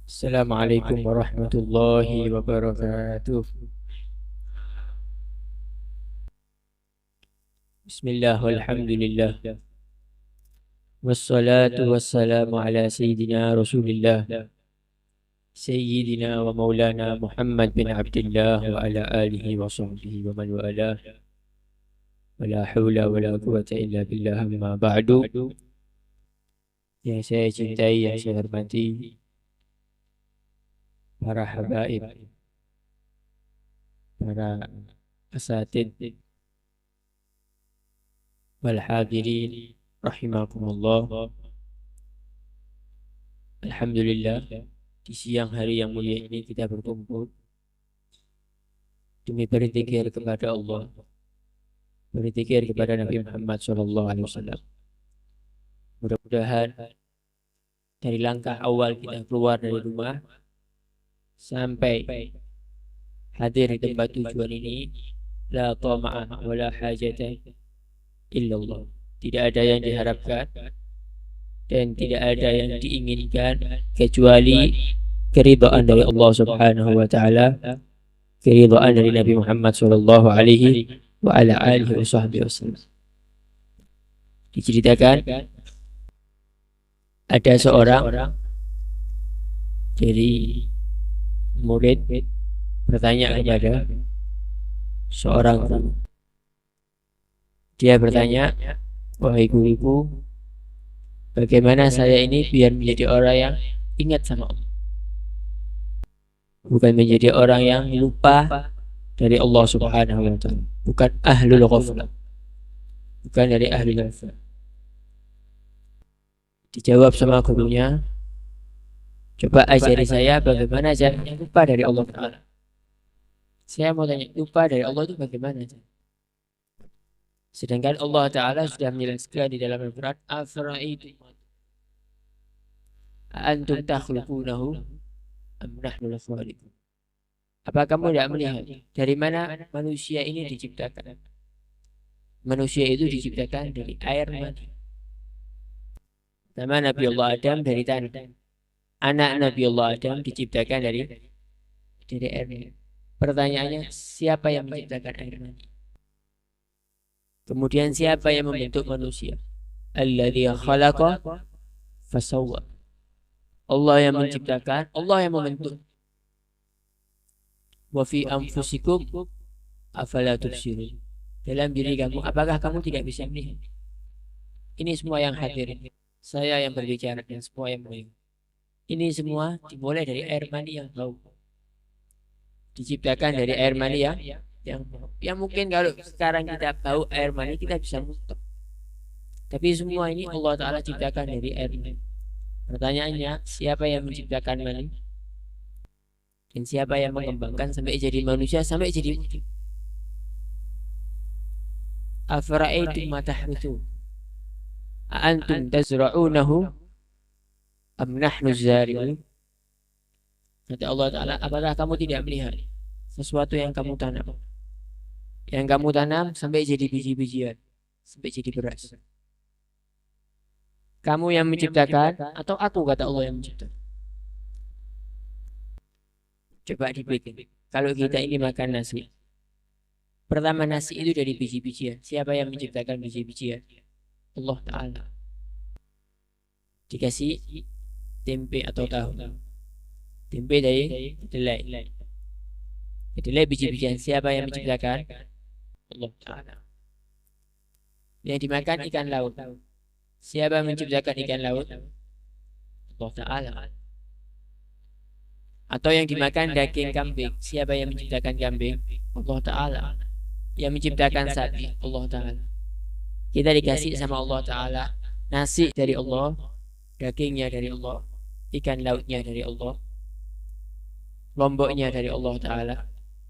Assalamualaikum warahmatullahi wabarakatuh. Bismillah walhamdulillah. Wassalatu wassalamu ala sayyidina Rasulillah. Sayyidina wa maulana Muhammad bin Abdullah wa ala alihi wa sahbihi wa man walah. Wa la hawla wa la quwata illa billah amma ba'du. Yang saya cintai, yang saya hormati, para habaib, para asatid wal hadirin rahimakumullah. Alhamdulillah, di siang hari yang mulia ini kita berkumpul demi berzikir kepada Allah, berzikir kepada Nabi Muhammad SAW. Mudah-mudahan dari langkah awal kita keluar dari rumah sampai hadir di tempat tujuan ini, la tama'ah wa la hajata illallah. Tidak ada yang diharapkan dan tidak ada yang diinginkan kecuali keridhaan dari Allah Subhanahu wa taala, keridhaan dari Nabi Muhammad sallallahu alaihi wa ala alihi wasallam. Diceritakan ada seorang dari murid bertanya kepada seorang guru. Dia bertanya, "Wahai guruku, bagaimana saya ini biar menjadi orang yang ingat sama Allah, bukan menjadi orang yang lupa dari Allah Subhanahu wa taala, bukan ahlul ghaflah, bukan dari ahlul ghaflah." Dijawab sama gurunya, "Coba ajari saya bagaimana caranya lupa dari Allah Ta'ala." Saya mau tanya, lupa dari Allah itu bagaimana? Sedangkan Allah Ta'ala sudah menjelaskan di dalam Al-Quran, "Afara'aytum antum takhluqunahu am nahnul khaliqun." Apa kamu tidak melihat dari mana manusia ini diciptakan? Manusia itu diciptakan dari air mani. Nama Nabi Allah Adam dari tanah. Anak Nabi Allah Adam diciptakan dari air mani. Pertanyaannya, siapa yang menciptakan air mani? Kemudian siapa yang membentuk manusia? Alladzi khalaqa fasawwa. Allah yang menciptakan, Allah yang membentuk. Wa fi anfusikum afala tubsirun. Dalam diri kamu, apakah kamu tidak bisa melihat? Ini semua yang hadir, saya yang berbicara dan semua yang mendengar. Ini semua dimulai dari air mani yang bau. Diciptakan dari air mani yang mungkin kalau sekarang kita bau air mani kita bisa muntah. Tapi semua ini Allah Ta'ala ciptakan dari air mani. Pertanyaannya, siapa yang menciptakan mani? Dan siapa yang mengembangkan sampai jadi manusia, sampai jadi wujud? Afara'aytum ma tahruthun a'antum tazra'unahu am nahnu zari'un. Kata Allah Ta'ala, apakah kamu tidak melihat sesuatu yang kamu tanam? Yang kamu tanam sampai jadi biji-bijian, sampai jadi beras. Kamu yang menciptakan atau aku, kata Allah yang menciptakan? Coba dipikir, kalau kita ini makan nasi, pertama nasi itu dari biji-bijian. Siapa yang menciptakan biji-bijian? Allah Ta'ala. Dikasih tempe atau tahu. Tempe dari kedelai. Kedelai biji-bijian. Siapa yang menciptakan? Allah Ta'ala. Yang dimakan ikan laut. Siapa yang menciptakan ikan laut? Allah Ta'ala. Atau yang dimakan daging kambing. Siapa yang menciptakan kambing? Allah Ta'ala. Yang menciptakan sapi? Allah Ta'ala. Kita dikasih sama Allah Ta'ala nasi dari Allah, dagingnya dari Allah, ikan lautnya dari Allah, lomboknya dari Allah Ta'ala.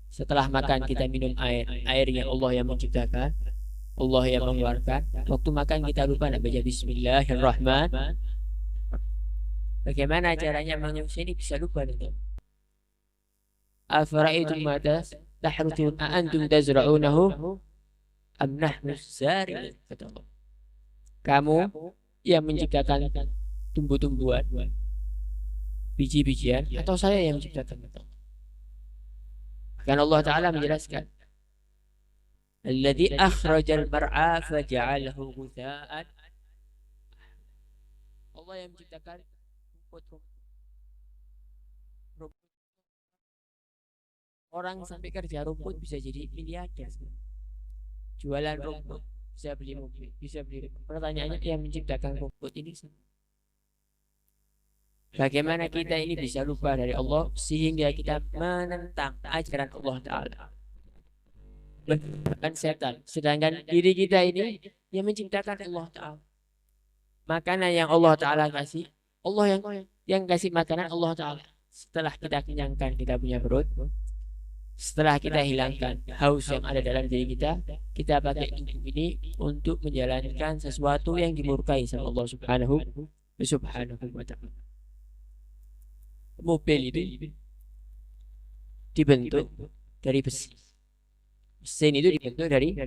Setelah makan kita minum air, airnya Allah yang menciptakan, Allah yang mengeluarkan. Waktu makan kita lupa nak baca Bismillahirrahmanirrahim. Bagaimana caranya manusia ini bisa lupa itu? Afara'aytum ma tahruthun a'antum tazra'unahu am nahnu zari'un. Kata Allah, kamu yang menciptakan tumbuh-tumbuhan biji-bijian atau saya yang menciptakan? Karena Allah Ta'ala menjelaskan, alladzi akhrajal mar'a faja'alahu ghutha'an. Allah yang menciptakan rumput. Orang sampai kerja rumput bisa jadi miliarder. Jualan rumput bisa beli mobil, bisa beli rumah. Pertanyaannya, yang menciptakan rumput ini bagaimana kita ini bisa lupa dari Allah sehingga kita menentang ajaran Allah Ta'ala, bahkan setan, sedangkan diri kita ini yang menciptakan Allah Ta'ala. Makanan yang Allah Ta'ala kasih, Allah yang kasih makanan Allah Ta'ala. Setelah kita kenyangkan kita punya perut, setelah kita hilangkan haus yang ada dalam diri kita pakai tubuh ini untuk menjalankan sesuatu yang dimurkai sama Allah Subhanahu wa Ta'ala. Mobil itu dibentuk dari besi. Mesin itu dibentuk dari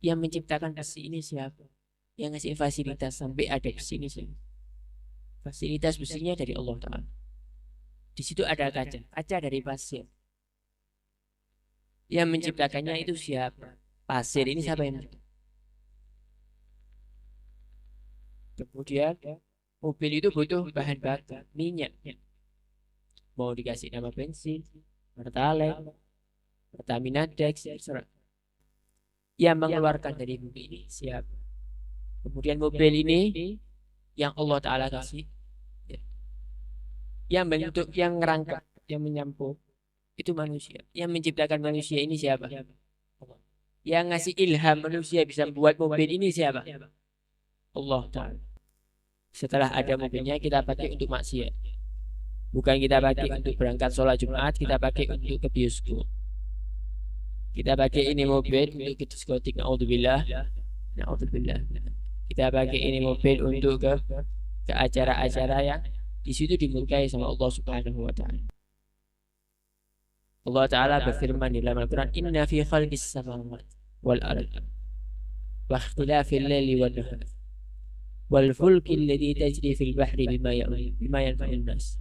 yang menciptakan besi ini siapa? Yang ngasih fasilitas sampai ada besi ini siapa? Fasilitas besinya dari Allah Ta'ala. Di situ ada kaca dari pasir. Yang menciptakannya itu siapa? Pasir ini siapa yang menciptakan? Kemudian mobil itu butuh bahan bakar, minyak. Mau dikasih nama bensin, Pertalite, Pertamina Dex, yang mengeluarkan dari mobil ini siapa? Kemudian mobil ini yang Allah Ta'ala kasih, yang bentuk, yang ngerangkap, yang menyampung, itu manusia. Yang menciptakan manusia ini siapa? Yang ngasih ilham manusia bisa membuat mobil ini siapa? Allah Ta'ala. Setelah ada mobilnya kita pakai untuk maksiat. Bukan kita pakai untuk berangkat sholat Jumat, kita pakai untuk ke bioskop. Kita pakai ini mobil untuk ke diskotik. Na'udzubillah. Kita pakai ini mobil untuk ke acara-acara yang di situ dimurkai sama Allah Subhanahu wa Ta'ala. Allah Ta'ala berfirman di dalam Al-Quran, inna fi khalqis samawati wal ardi wa ikhtilafil laili wan nahar wal fulki alladhi tajri fil bahri bima yanfa'un nas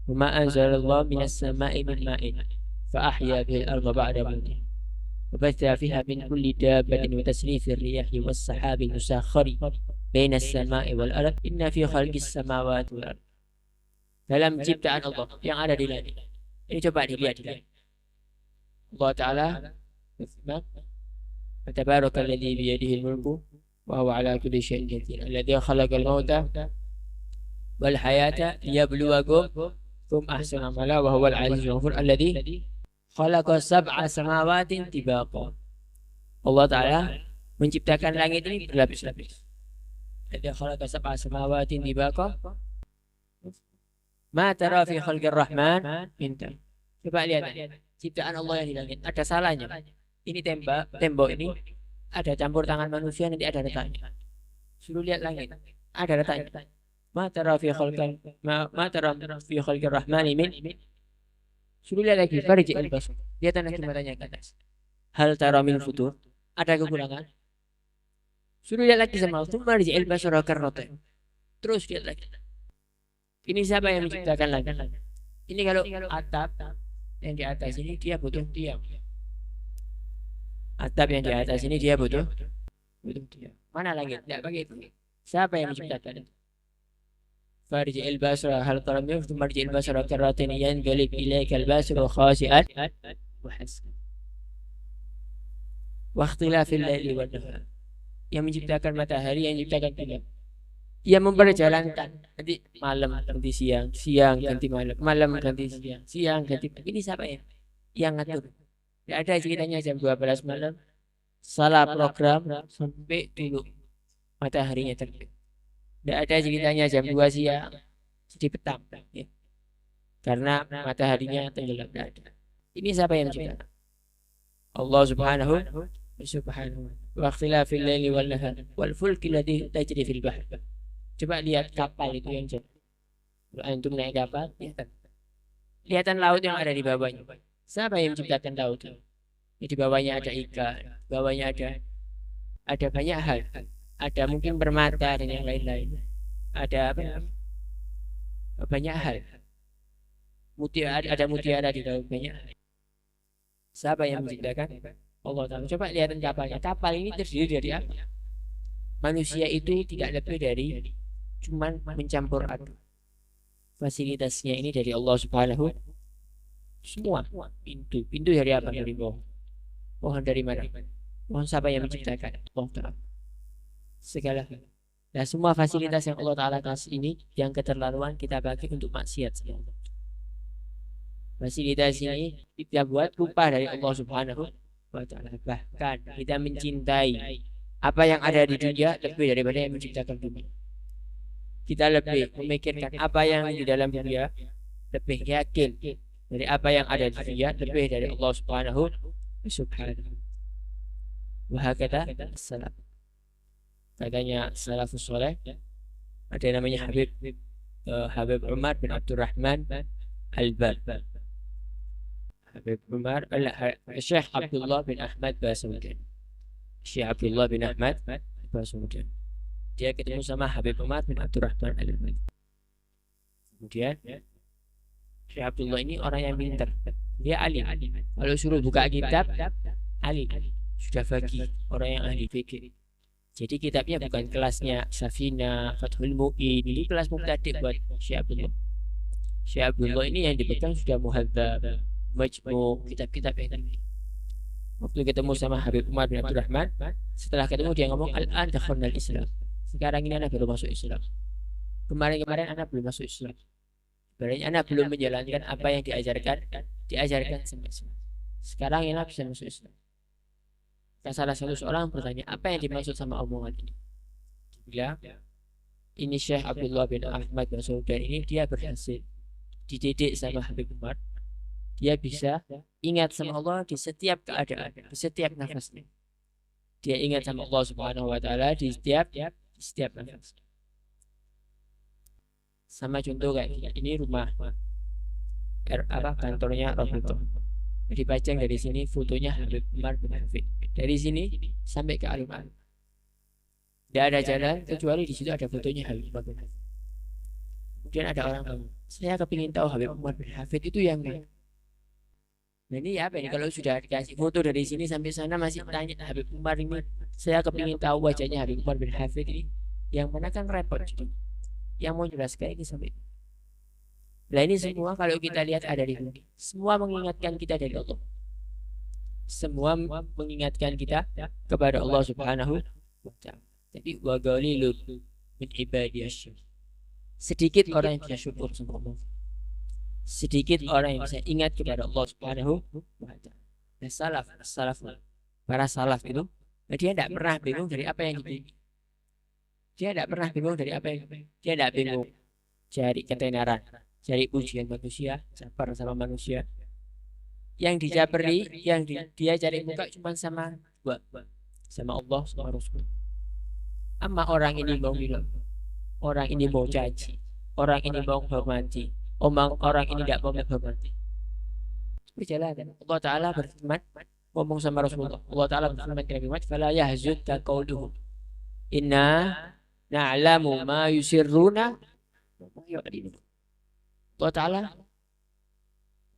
wa ma anzalallahu minas sama'i min ma'in fa ahya bihil arda ba'da mawtiha wa batha fiha min kulli dabbatin wa tasrifir riyahi was sahabi musakhkhari bainas sama'i wal ardi inna fi khalqis samawati wal ardi. Dalam ciptaan Allah yang ada di langit ini, coba dilihat. Allah Ta'ala berfirman, Tabarakalladzi biyadihil mulku wa huwa ala kulli syai'in qadir alladzi khalaqal mauta wal hayata liyabluwakum ahsana amala wa huwal azizul ghafur alladzi khalaqa sab'a samawatin tibaqa. Allah Ta'ala menciptakan langit ini berlapis-lapis. Alladzi khalaqa sab'a samawatin tibaqa ma tara fi khalqir rahman minta. Coba lihat ciptaan Allah yang di langit, ada salahnya. Ini tembok ini ada campur tangan manusia, nanti ada retaknya. Suruh lihat langit, ada retaknya. Ma tara fi khalqir rahmani min. Suruh lihat lagi, farji'il basar. Lihat lagi matanya ke atas. Hal tara min futur, ada kekurangan. Suruh lihat lagi sama Allah, farji'il basar karratan. Terus lihat lagi. Ini siapa yang menciptakan langit? Ini kalau atap yang di atas ini dia butuh diam. Atap yang di atas ini dia butuh diam. Mana langit? Tidak pakai itu. Siapa yang menciptakan itu? Farji'il basra hal tara min futur marji'il basra karratin yanqalib ilaikal basru khasi'an wa hasan. Wa ikhtilafil laili wan nahar. Yang menciptakan matahari, yang menciptakan bulan. Yang memperjalankan nanti malam ganti siang, siang ganti malam, malam ganti siang, siang ganti malam. Ini siapa ya? Yang ngatur. Tidak ada ceritanya jam 12 malam salah program sampai dulu mataharinya terbit. Tidak ada ceritanya jam 2 siang jadi petang ya. Karena mataharinya tenggelam. Tidak ada. Ini siapa yang menciptakan? Allah Subhanahu wa ikhtilafil laili wal nahar wal fulki alladhi tajri fil bahr. Coba lihat kapal itu yang jadi. Kalau antum naik kapal, lihatan laut yang ada di bawahnya. Siapa yang menciptakan laut? Ya, di bawahnya ada ikan, di bawahnya ada banyak hal. Ada mungkin permata dan yang lain-lain. Ada apa? Banyak hal. ada mutiara di dalamnya. Siapa yang menciptakan? Allah Ta'ala. Coba lihat kapalnya. Kapal ini terdiri dari apa? Manusia itu tidak lebih dari cuman mencampur aduk. Fasilitasnya ini dari Allah Subhanahu. Semua pintu dari apa? Dari pohon dari mana? Pohon siapa yang menciptakan? Allah Ta'ala. Segala. Nah, semua fasilitas yang Allah Ta'ala kasih ini yang keterlaluan kita pakai untuk maksiat. Fasilitas ini kita buat lupa dari Allah Subhanahu wa Ta'ala. Bahkan kita mencintai apa yang ada di dunia lebih daripada yang menciptakan dunia. Kita lebih memikirkan apa yang di dalam dunia, lebih yakin dari apa yang ada di dunia lebih dari Allah Subhanahu wa hakata salam. Katanya salafus saleh, ada namanya Habib Umar bin Abdurrahman Al-Bar. Habib Umar Syekh Abdullah bin Ahmad Basaudan. Syekh Abdullah bin Ahmad Basaudan. Dia ketemu sama Habib Umar bin Abdurrahman Al-Bar. Kemudian Syekh Abdullah ini orang yang pintar. Dia alim. Kalau suruh buka kitab, alim. Sudah bagi orang yang ahli fikih. Jadi kitabnya bukan kelasnya Safina, Fathul Mu'in. Ini kelas mubtadi' buat Syekh Abdullah. Syekh Abdullah ini yang dipegang sudah Muhadzab, Majmu', kitab-kitab yang ini. Waktu ketemu sama Habib Umar bin Abdurrahman, setelah ketemu dia ngomong, Al-an dakhalnal Islam. Sekarang ini anak baru masuk Islam. Kemarin anak belum masuk Islam. Berarti anak belum menjalankan apa yang diajarkan sama Islam. Sekarang anak bisa masuk Islam. Dan salah satu seorang bertanya, apa yang dimaksud sama omongan ini? Dia bilang, ini Syekh Abdullah bin Ahmad Basaudan ini dia berhasil dididik sama Habib Umar. Dia bisa ingat sama Allah di setiap keadaan, di setiap nafasnya. Dia ingat sama Allah Subhanahu wa Ta'ala di setiap nafas. Sama contoh kayak ini rumah kantornya Rasulullah. Dipajang dari sini fotonya Habib Umar bin Hafid. Dari sini sampai ke alun-alun. Tidak ada jalan kecuali di situ ada fotonya Habib Umar bin Hafid. Kemudian ada orang tahu, saya kepingin tahu Habib Umar bin Hafid itu yang mana. Nah ini apa ini? Kalau sudah dikasih foto dari sini sampai sana masih tanya Habib Umar ini, saya kepingin tahu wajahnya Habib Umar bin Hafid ini yang mana, kan repot. Yang mau jelaskan ini sampai. Nah ini semua kalau kita lihat ada di sini. Semua mengingatkan kita dari Allah. Semua mengingatkan kita kepada Allah Subhanahu wa Ta'ala. Jadi wa qalilun min ibadiyasy. Sedikit orang yang bisa syukur sama Allah. Sedikit orang yang bisa ingat kepada Allah Subhanahu wa Ta'ala. Nah, para salaf itu, dia tidak pernah bingung dari apa yang dipilih. Dia tidak pernah bingung dari apa yang dia tidak bingung cari ketenaran, cari pujian manusia, sabar sama manusia. Yang dijaberi, yang dia cari muka cuma sama Allah sama Rasul. Amma orang ini mau bilang, orang ini mau caci, orang ini mau hormati, orang ini tidak mau menghormati. Perjalanan. Allah Ta'ala berfirman, ngomong sama Rasulullah. Allah Ta'ala berfirman kepada Muhammad, "Fala yahzunka qauluhum. Inna na'lamu ma yusirruna wa ma yu'linun." Allah Ta'ala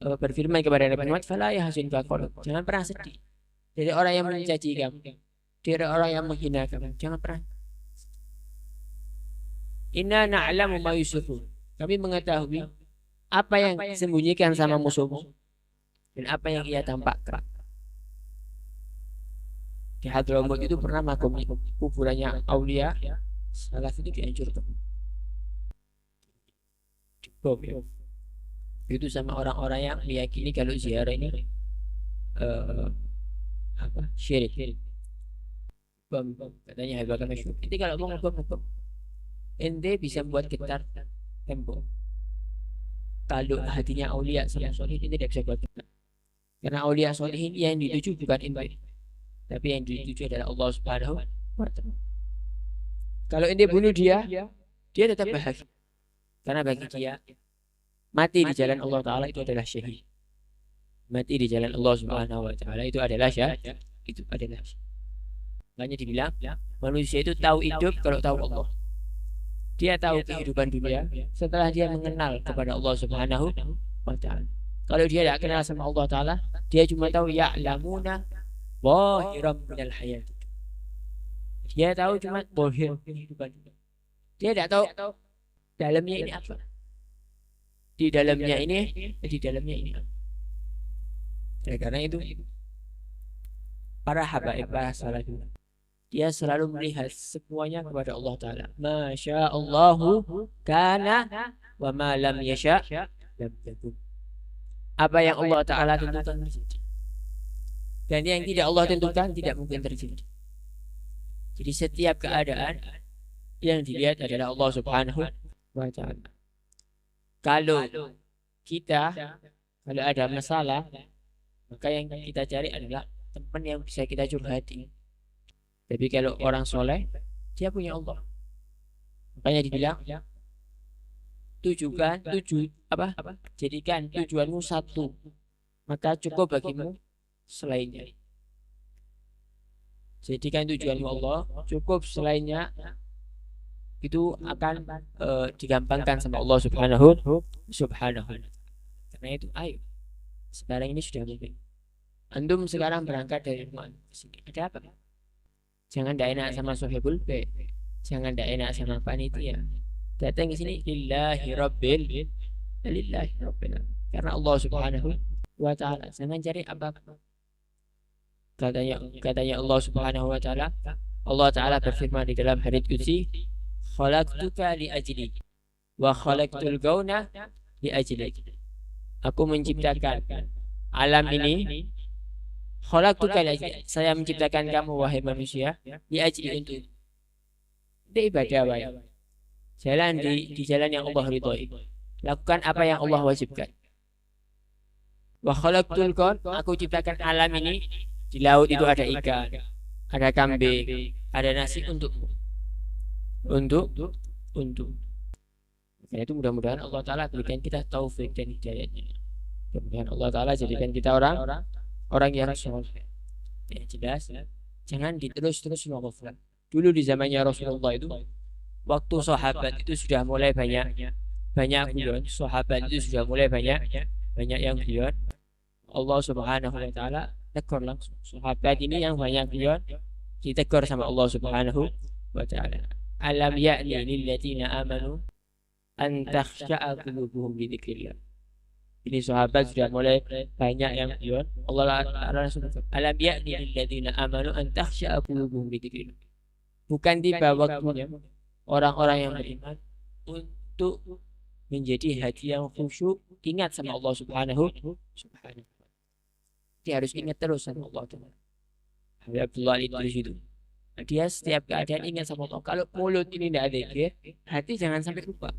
berfirman kepada Nabi Muhammad, "Fala yahzunka qauluhum." Jangan pernah sedih dari orang yang mencaci kamu, dari orang yang menghina kamu. Jangan pernah. Inna na'lamu ma yusirrun. Kami mengetahui apa yang disembunyikan sama musuhmu dan apa yang ia tampakkan. Di Hadramaut itu pernah makom kuburannya aulia salaf itu dihancurkan. Dibom ya. Itu sama orang-orang yang meyakini kalau ziarah ini syirik. Bom katanya hebatkan masyhur. Ini kalau mau ngebom ente bisa buat getar tembok. Kalau hatinya aulia sama solihin tidak bisa buat getar. Karena aulia solihin yang dituju bukan ente, tapi yang dituju adalah Allah Subhanahu wa Ta'ala. Kalau ente bunuh dia tetap bahagia. Karena bagi dia mati di jalan Allah Ta'ala itu adalah syahid. Mati di jalan Allah Subhanahu wa Ta'ala itu adalah syahid. Makanya dibilang manusia itu tahu hidup kalau tahu Allah. Dia tahu kehidupan dunia setelah dia mengenal kepada Allah Subhanahu wa ta'ala. Kalau dia tidak kenal sama Allah Ta'ala, dia cuma tahu ya'lamuna zahiran minal hayat. Dia tahu cuma zahir kehidupan. Dia tidak tahu dalamnya ini apa. Di dalamnya ini apa. Karena itu para habaib, para salafin, dia selalu melihat semuanya kepada Allah Ta'ala. Masya Allahu kana wa ma lam yasha lam yakun. Apa yang Allah Ta'ala tentukan terjadi, dan yang tidak Allah tentukan tidak mungkin terjadi. Jadi setiap keadaan yang dilihat adalah Allah Subhanahu wa Ta'ala. Kalau ada masalah, maka yang kita cari adalah teman yang bisa kita curhati. Tapi kalau orang soleh, dia punya Allah. Makanya dibilang jadikan tujuanmu satu, maka cukup bagimu selainnya. Jadikan tujuanmu Allah, cukup selainnya itu akan digampangkan sama Allah Subhanahu. Karena itu, ayo sekarang ini sudah mungkin. Antum sekarang berangkat dari rumah sini, ada apa? Jangan tidak enak sama sohibul bait, jangan tidak enak sama panitia. Datang ke sini lillahi rabbil karena Allah Subhanahu wa Ta'ala. Jangan cari apa-apa. Katanya Allah Subhanahu wa Ta'ala, Allah Ta'ala berfirman di dalam hadits qudsi, khalaqtuka li ajli wa khalaqtul kauna li ajli. Aku menciptakan alam ini, khalaqtuka li ajli, saya menciptakan kamu wahai manusia, li ajli, untuk ibadah baik. Jalan di jalan yang Allah ridhoi. Lakukan apa yang Allah wajibkan. Wa khalaqtul kaun, aku ciptakan alam ini. Di laut itu ada ikan, ada kambing, ada nasi untukmu. Untuk. Karena itu mudah-mudahan Allah Ta'ala berikan kita taufik dan hidayahnya. Mudah-mudahan Allah Ta'ala jadikan kita orang yang soleh. Yang jelas, jangan diterus-terus melakukan. Dulu di zamannya Rasulullah itu, waktu sahabat itu sudah mulai banyak guyon, sahabat itu sudah mulai banyak yang guyon. Allah Subhanahu wa Ta'ala tegur langsung sahabat ini yang banyak guyon, ditegur sama Allah Subhanahu wa Ta'ala. Alam ya'ni lil ladzina amanu an takhsha'a qulubuhum li dzikrillah. Ini sahabat sudah mulai banyak yang guyon. Allah langsung, alam ya'ni lil ladzina amanu an takhsha'a qulubuhum li dzikrillah. Bukan tiba waktunya orang-orang yang beriman untuk menjadi hati yang khusyuk, ingat sama Allah Subhanahu. Dia harus ingat terus sama Allah. Abdullah Idris itu, dia setiap keadaan ingat sama Allah. Kalau mulut ini tidak ada zikir, hati jangan sampai lupa.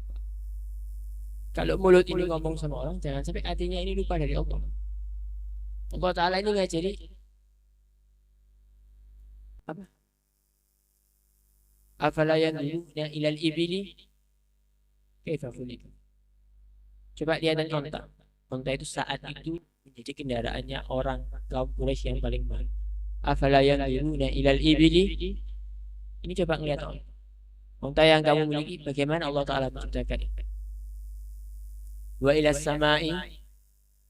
Kalau mulut ini ngomong sama orang, jangan sampai hatinya ini lupa dari Allah. Allah Ta'ala ini ngajari apa? Afala yanzuruna ilal ibili kaifa khuliqat. Coba lihat dan onta. Onta itu saat itu menjadi kendaraannya orang kaum Quraisy yang paling mahal. Afala yanzuruna ilal ibili. Ini coba ngelihat onta. Onta yang kamu miliki, bagaimana Allah Ta'ala menciptakan. Wa ilas samai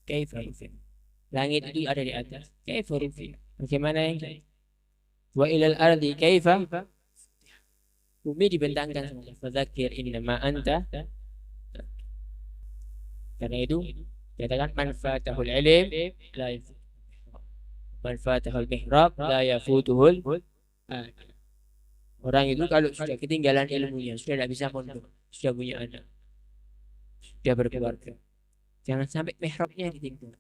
kaifa rufi. Langit itu ada di atas. Kaifa rufi. Bagaimana yang wa ilal ardi kaifa. Bumi dibentangkan sama Allah. Fadzakir innama anta. Karena itu katakan manfaatahul ilim la yafutuhul manfaatahul mihrab la yafutuhul. Orang itu kalau sudah ketinggalan ilmunya, sudah tidak bisa mondok, sudah punya anak, sudah berkeluarga, jangan sampai mihrabnya ditinggal,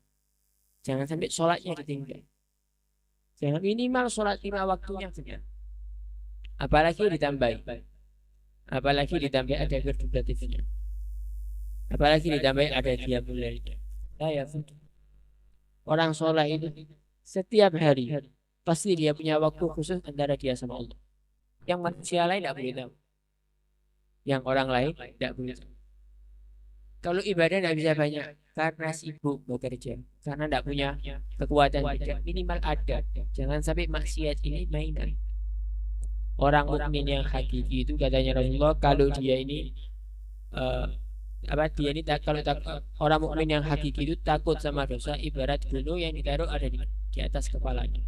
jangan sampai sholatnya ditinggal, jangan minimal sholat 5 waktunya benar. Apalagi ditambah ada berduratifnya, apalagi ditambah ada dia mulai. Orang soleh itu setiap hari pasti dia punya waktu khusus antara dia sama Allah. Yang manusia lain tidak boleh tahu, yang orang lain tidak boleh tahu. Kalau ibadah tidak bisa banyak karena sibuk bekerja, karena tidak punya kekuatan tidak, minimal ada. Jangan sampai maksiat ini mainan. Orang mukmin yang hakiki itu katanya Rasulullah, kalau dia ini Apa dia ini kalau orang mukmin yang hakiki itu takut sama dosa ibarat gunung yang ditaruh ada di atas kepalanya.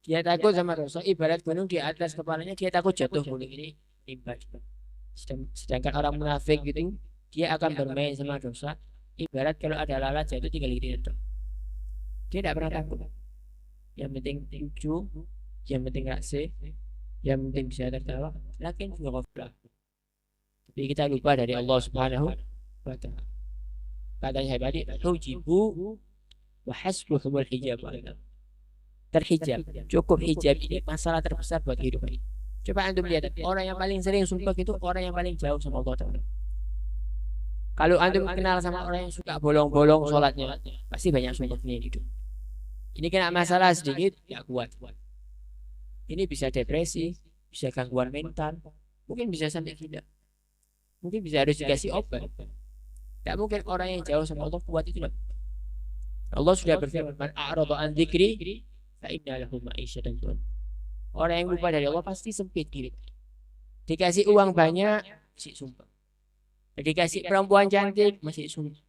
Dia takut sama dosa ibarat gunung di atas kepalanya, dia takut jatuh gunung ini timpa. Sedangkan orang munafik gitu, dia akan bermain sama dosa ibarat kalau ada lalat jatuh tinggal gitu. Dia tidak pernah takut. Yang penting lucu, yang penting raksi, yang penting bisa tertawa. Lakin ghaflah. Tapi kita lupa dari Allah Subhanahu wa Ta'ala. Kata saya tadi, hujibu wa hasbuhumul hijab. Terhijab, cukup hijab ini masalah terbesar buat hidup ini. Coba antum lihat, orang yang paling sering sumpah itu orang yang paling jauh sama Allah Ta'ala. Kalau antum kenal sama orang yang suka bolong-bolong sholatnya, pasti banyak sumpahnya hidup. Ini kena masalah sedikit, ya kuat. Ini bisa depresi, bisa gangguan mental, mungkin bisa sampai gila. Mungkin bisa harus dikasih obat. Tidak mungkin orang yang jauh sama Allah kuat itu. Allah sudah berfirman, "Man a'rada an dzikri fa inna lahu ma'isyatan dun." Orang yang lupa dari Allah pasti sempit diri. Dikasih uang banyak, masih sumpah. Dikasih perempuan cantik, masih sumpah.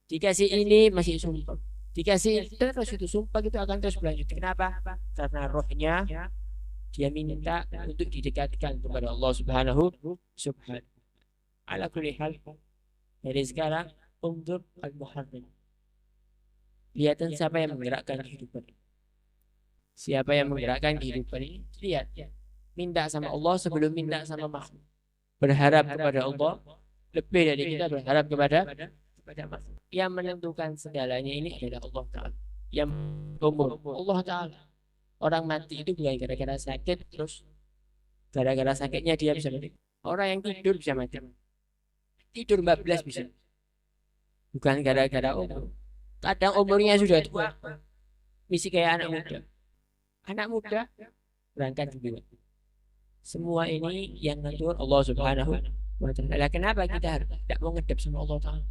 Dikasih ini, masih sumpah. Dikasih terus itu sumpah itu akan terus berlanjut. Kenapa? Karena rohnya dia minta untuk didekatkan kepada Allah Subhanahu. Ala kulli hal, dari sekarang untuk al-muharram. Lihat siapa yang menggerakkan kehidupan. Siapa yang menggerakkan kehidupan ini? Lihat. Minta sama Allah sebelum minta sama makhluk. Berharap kepada Allah lebih dari kita berharap kepada makhluk. Yang menentukan segalanya ini adalah Allah Ta'ala. Yang umum Allah Ta'ala. Orang mati itu bukan gara-gara sakit, terus gara-gara sakitnya dia bisa mati. Orang yang tidur bisa mati. Tidur 14 bisa. Bukan gara-gara umur. Kadang umurnya sudah tua, misi kayak anak muda. Anak muda berangkat dulu. Semua ini yang ngatur Allah Subhanahu wa Ta'ala. Kenapa kita tidak mau ngedep sama Allah Ta'ala?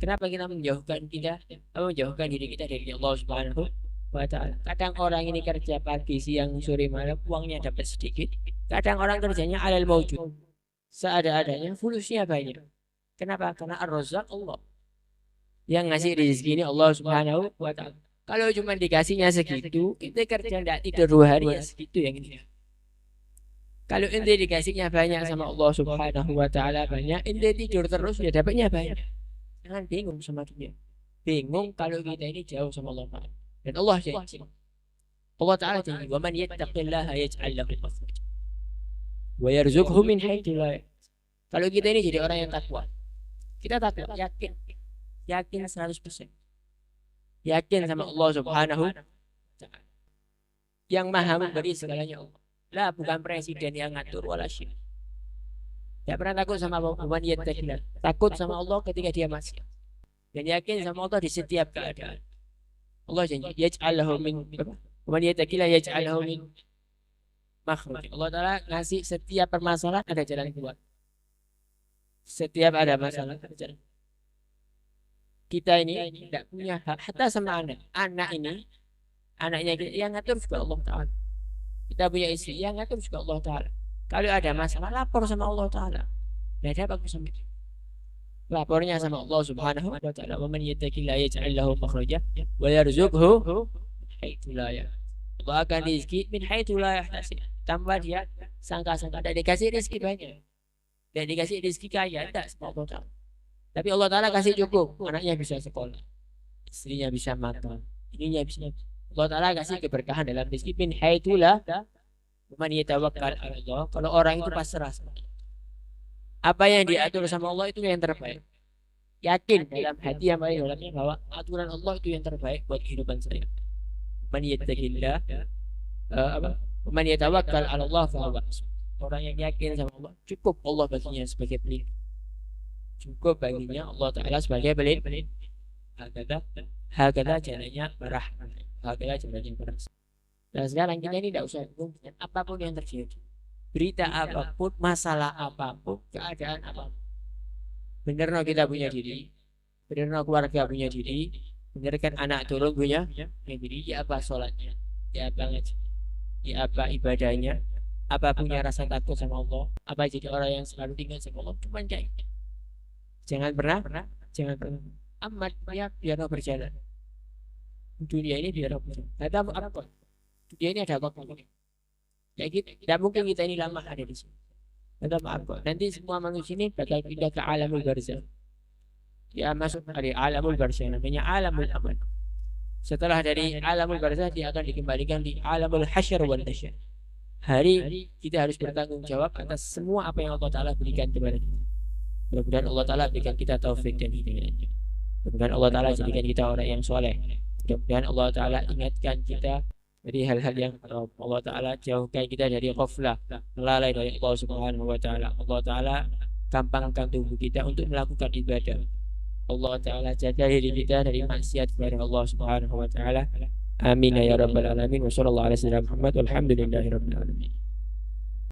Kenapa kita menjauhkan diri kita dari Allah Subhanahu wa Ta'ala? Kadang orang ini kerja pagi, siang, sore, malam, uangnya dapat sedikit. Kadang orang kerjanya alal maujud, seada-adanya, fulusnya banyak. Kenapa? Karena Ar-Razzaq Allah. Yang ngasih rezeki ini Allah Subhanahu wa Ta'ala. Kalau cuma dikasihnya segitu, kita kerja tidak tidur 2 hari ya segitu yang ini. Kalau ente dikasihnya banyak sama Allah Subhanahu wa Ta'ala banyak, ente tidur terus ya dapatnya banyak. Jangan bingung sama dunia. Bingung kalau kita ini jauh sama Allah Ta'ala. Dan Allah janji. Allah Ta'ala janji, "Wa man yattaqillaha yaj'al lahu makhraja wa yarzuqhu min haitsu la yahtasib." Kalau kita ini jadi orang yang takwa. Kita takwa, yakin 100%. Yakin sama Allah Subhanahu wa Ta'ala. Yang Maha memberi segalanya Allah. Lah bukan presiden yang ngatur wala syai'. Tidak pernah takut sama Allah. Takut sama Allah ketika dia masih. Dan yakin sama Allah di setiap keadaan. Allah janji, yaj'alahu min man yattaqillah yaj'alahu min makhraj. Allah Ta'ala ngasih setiap permasalahan ada jalan keluar. Setiap ada masalah ada jalan. Kita ini tidak punya hak hatta sama anak. Anaknya kita yang ngatur juga Allah Ta'ala. Kita punya istri yang ngatur juga Allah Ta'ala. Kalau ada masalah lapor sama Allah Ta'ala. Tidak ada bagus sama itu. Lapornya sama Allah Subhanahu wa Ta'ala. Wa man yattaqillaha yaj'al lahu makhraja wa yarzuqhu min haitsu la yahtasib. Allah akan rezeki min haitsu la yahtasib. Tambah dia sangka-sangka tidak dikasih rezeki banyak. Dan dikasih rezeki kaya tidak sama Allah Ta'ala. Tapi Allah Ta'ala kasih cukup. Anaknya bisa sekolah, istrinya bisa makan, ininya bisa. Allah Ta'ala kasih keberkahan dalam rezeki min haitsu la man yatawakkal 'ala Allah. Kalau orang itu pasrah sama Allah, apa yang diatur sama Allah itu yang terbaik. Yakin dalam hati yang paling dalamnya bahwa aturan Allah itu yang terbaik buat kehidupan saya. Man yattaqillah man yatawakkal 'ala Allah fa huwa hasbuh. Orang yang yakin sama Allah, cukup Allah baginya sebagai pelindung. Cukup baginya Allah Ta'ala sebagai pelindung. Hakada jalannya berahmat. Hakada jalannya berahmat. Nah sekarang kita ini tidak usah bingung dengan apapun yang terjadi. Berita apapun, masalah apapun, keadaan apapun. Benar no kita punya diri, benar no keluarga punya diri, benar kan anak turun punya diri. Ya apa sholatnya, ya apa ngaji, ya apa ibadahnya, apa punya rasa takut sama Allah, apa jadi orang yang selalu ingat sama Allah. Cuman kayak Jangan pernah amat ya biar berjalan. Dunia ini biar berjalan. Ada apa? Dunia ini ada apa? Kayak gitu. Tidak mungkin kita ini lama ada di sini. Ada apa? Nanti semua manusia ini bakal pindah ke alamul barzakh. Dia masuk dari alamul barzakh, namanya alamul amal. Setelah dari alamul barzakh dia akan dikembalikan di alamul hasyr wal nasyr. Hari kita harus bertanggung jawab atas semua apa yang Allah Ta'ala berikan kepada kita. Mudah-mudahan Allah Ta'ala berikan kita taufik dan hidayah. Mudah-mudahan Allah Ta'ala jadikan kita orang yang soleh. Mudah-mudahan Allah Ta'ala ingatkan kita dari hal-hal yang haram. Allah Ta'ala jauhkan kita dari ghaflah, lalai dari Allah Subhanahu wa Ta'ala. Allah Ta'ala gampangkan tubuh kita untuk melakukan ibadah. Allah Ta'ala jaga diri kita dari maksiat kepada Allah Subhanahu wa Ta'ala. Amin ya rabbal alamin. Wa sallallahu ala sayyidina Muhammad walhamdulillahi rabbil alamin.